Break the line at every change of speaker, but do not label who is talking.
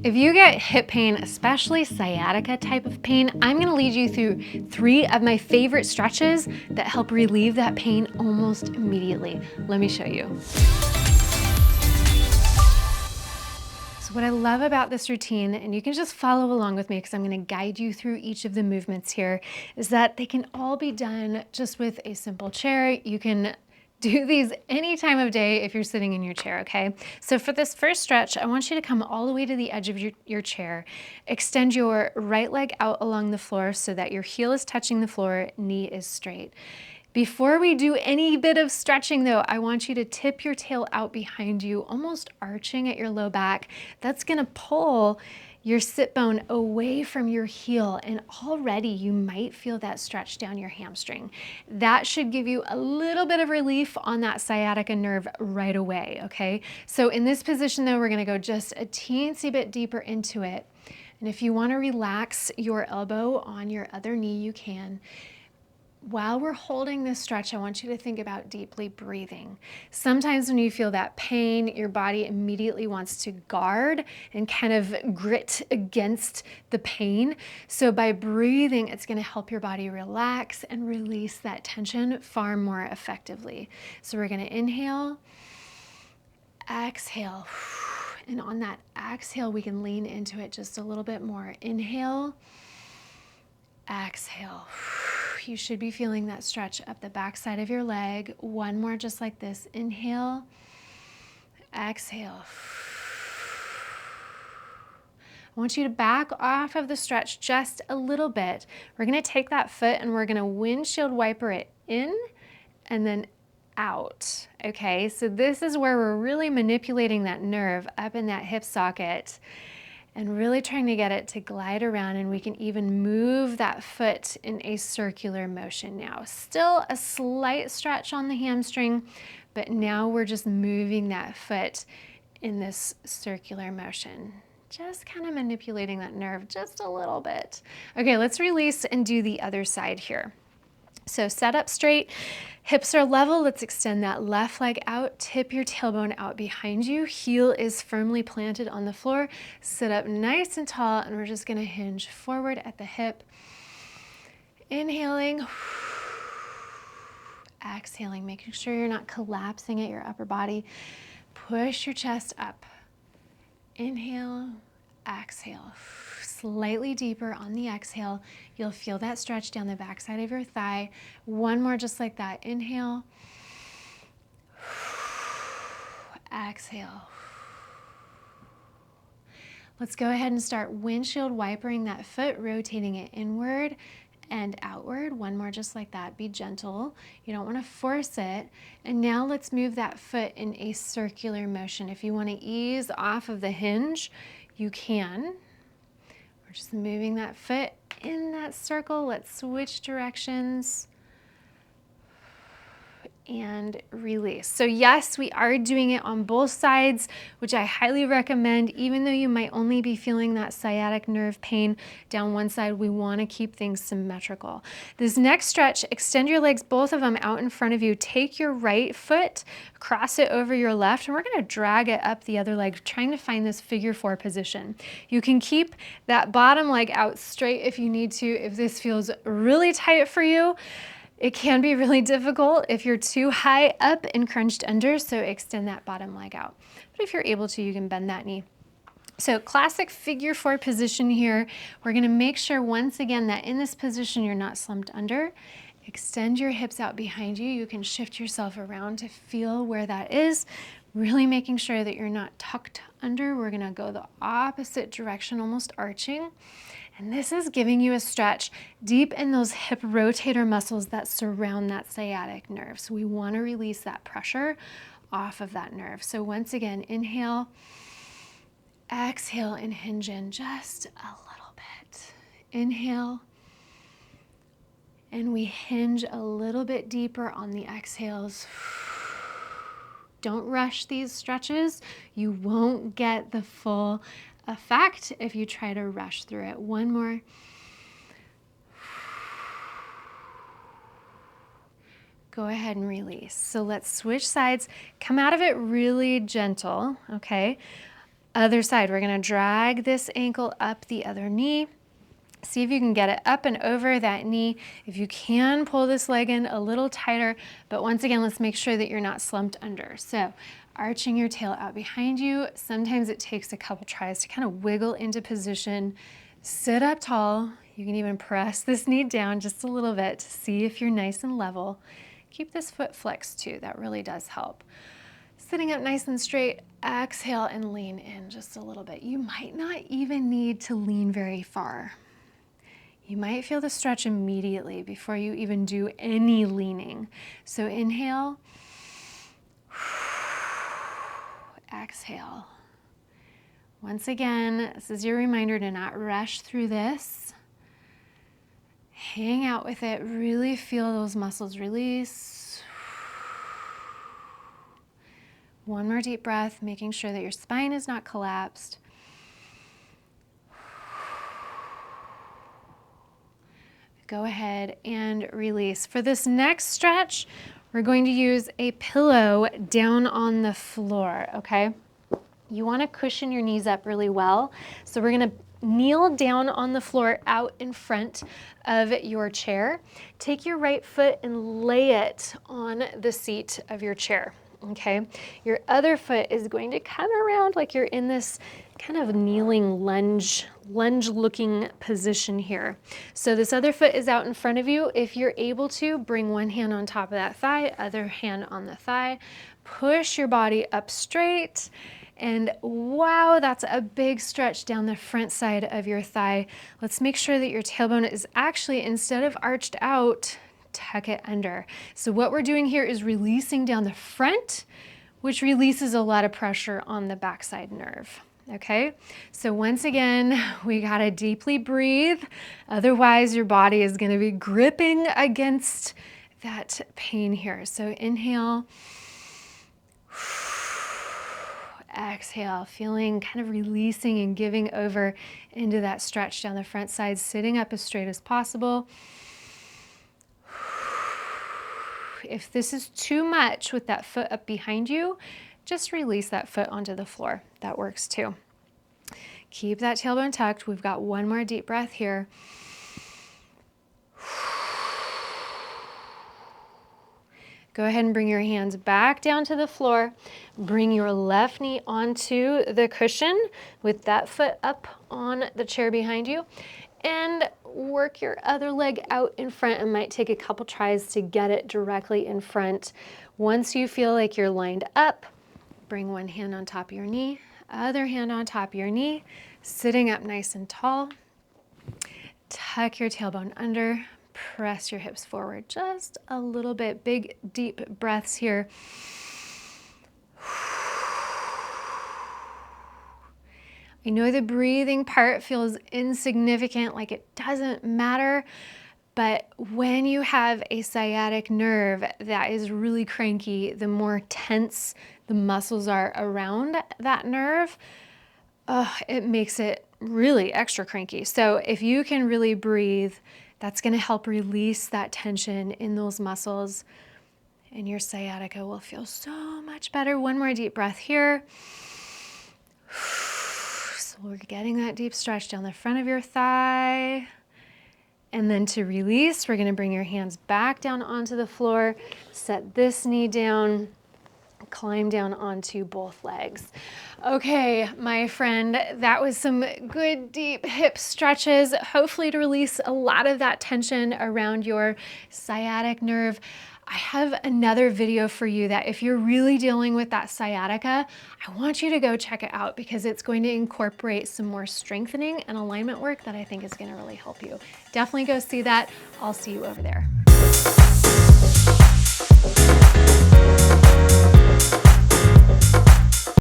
If you get hip pain, especially sciatica type of pain, I'm gonna lead you through 3 of my favorite stretches that help relieve that pain almost immediately. Let me show you. So what I love about this routine, and you can just follow along with me because I'm gonna guide you through each of the movements here, is that they can all be done just with a simple chair. You can do these any time of day if you're sitting in your chair, okay? So for this first stretch, I want you to come all the way to the edge of your chair. Extend your right leg out along the floor so that your heel is touching the floor, knee is straight. Before we do any bit of stretching though, I want you to tip your tail out behind you, almost arching at your low back. That's gonna pull your sit bone away from your heel, and already you might feel that stretch down your hamstring. That should give you a little bit of relief on that sciatica nerve right away, okay? So in this position though, we're gonna go just a teensy bit deeper into it. And if you wanna relax your elbow on your other knee, you can. While we're holding this stretch, I want you to think about deeply breathing. Sometimes when you feel that pain, your body immediately wants to guard and kind of grit against the pain. So by breathing, it's going to help your body relax and release that tension far more effectively. So we're going to inhale, exhale, and on that exhale, we can lean into it just a little bit more. Inhale, exhale. You should be feeling that stretch up the back side of your leg. One more just like this. Inhale, exhale. I want you to back off of the stretch just a little bit. We're gonna take that foot and we're gonna windshield wiper it in and then out, okay? So this is where we're really manipulating that nerve up in that hip socket and really trying to get it to glide around, and we can even move that foot in a circular motion now. Still a slight stretch on the hamstring, but now we're just moving that foot in this circular motion. Just kind of manipulating that nerve just a little bit. Okay, let's release and do the other side here. So set up straight, hips are level. Let's extend that left leg out, tip your tailbone out behind you. Heel is firmly planted on the floor. Sit up nice and tall, and we're just gonna hinge forward at the hip. Inhaling, exhaling, making sure you're not collapsing at your upper body. Push your chest up. Inhale, exhale. Slightly deeper on the exhale. You'll feel that stretch down the backside of your thigh. One more just like that. Inhale. Exhale. Let's go ahead and start windshield wipering that foot, rotating it inward and outward. One more just like that. Be gentle. You don't want to force it. And now let's move that foot in a circular motion. If you want to ease off of the hinge, you can. Just moving that foot in that circle. Let's switch directions and release. So yes, we are doing it on both sides, which I highly recommend. Even though you might only be feeling that sciatic nerve pain down one side, we want to keep things symmetrical. This next stretch, extend your legs, both of them out in front of you. Take your right foot, cross it over your left, and we're going to drag it up the other leg, trying to find this figure 4 position. You can keep that bottom leg out straight if you need to. If this feels really tight for you, it can be really difficult if you're too high up and crunched under, so extend that bottom leg out. But if you're able to, you can bend that knee. So classic figure 4 position here. We're gonna make sure once again that in this position you're not slumped under. Extend your hips out behind you. You can shift yourself around to feel where that is. Really making sure that you're not tucked under. We're gonna go the opposite direction, almost arching. And this is giving you a stretch deep in those hip rotator muscles that surround that sciatic nerve. So we want to release that pressure off of that nerve. So once again, inhale, exhale, and hinge in just a little bit. Inhale, and we hinge a little bit deeper on the exhales. Don't rush these stretches. You won't get the full effect if you try to rush through it. One more. Go ahead and release. So let's switch sides. Come out of it really gentle, okay? Other side, we're gonna drag this ankle up the other knee. See if you can get it up and over that knee. If you can, pull this leg in a little tighter, but once again, let's make sure that you're not slumped under. So arching your tail out behind you. Sometimes it takes a couple tries to kind of wiggle into position. Sit up tall. You can even press this knee down just a little bit to see if you're nice and level. Keep this foot flexed too. That really does help. Sitting up nice and straight, exhale and lean in just a little bit. You might not even need to lean very far. You might feel the stretch immediately before you even do any leaning. So inhale, exhale. Once again, this is your reminder to not rush through this. Hang out with it, really feel those muscles release. One more deep breath, making sure that your spine is not collapsed. Go ahead and release. For this next stretch, we're going to use a pillow down on the floor, okay? You want to cushion your knees up really well. So we're going to kneel down on the floor out in front of your chair. Take your right foot and lay it on the seat of your chair, okay? Your other foot is going to come around like you're in this kind of kneeling lunge looking position here. So this other foot is out in front of you. If you're able to, bring one hand on top of that thigh, other hand on the thigh. Push your body up straight. And wow, that's a big stretch down the front side of your thigh. Let's make sure that your tailbone is actually, instead of arched out, tuck it under. So what we're doing here is releasing down the front, which releases a lot of pressure on the backside nerve. Okay, so once again, we gotta deeply breathe. Otherwise, your body is gonna be gripping against that pain here. So inhale, exhale, feeling kind of releasing and giving over into that stretch down the front side, sitting up as straight as possible. If this is too much with that foot up behind you, just release that foot onto the floor. That works too. Keep that tailbone tucked. We've got one more deep breath here. Go ahead and bring your hands back down to the floor. Bring your left knee onto the cushion with that foot up on the chair behind you. And work your other leg out in front. It might take a couple tries to get it directly in front. Once you feel like you're lined up, bring one hand on top of your knee, other hand on top of your knee, sitting up nice and tall. Tuck your tailbone under, press your hips forward just a little bit. Big, deep breaths here. I know the breathing part feels insignificant, like it doesn't matter, but when you have a sciatic nerve that is really cranky, the more tense the muscles are around that nerve, it makes it really extra cranky. So if you can really breathe, that's gonna help release that tension in those muscles, and your sciatica will feel so much better. One more deep breath here. So we're getting that deep stretch down the front of your thigh. And then to release, we're gonna bring your hands back down onto the floor, set this knee down, climb down onto both legs. Okay, my friend, that was some good deep hip stretches, hopefully to release a lot of that tension around your sciatic nerve. I have another video for you that if you're really dealing with that sciatica, I want you to go check it out because it's going to incorporate some more strengthening and alignment work that I think is going to really help you. Definitely go see that. I'll see you over there.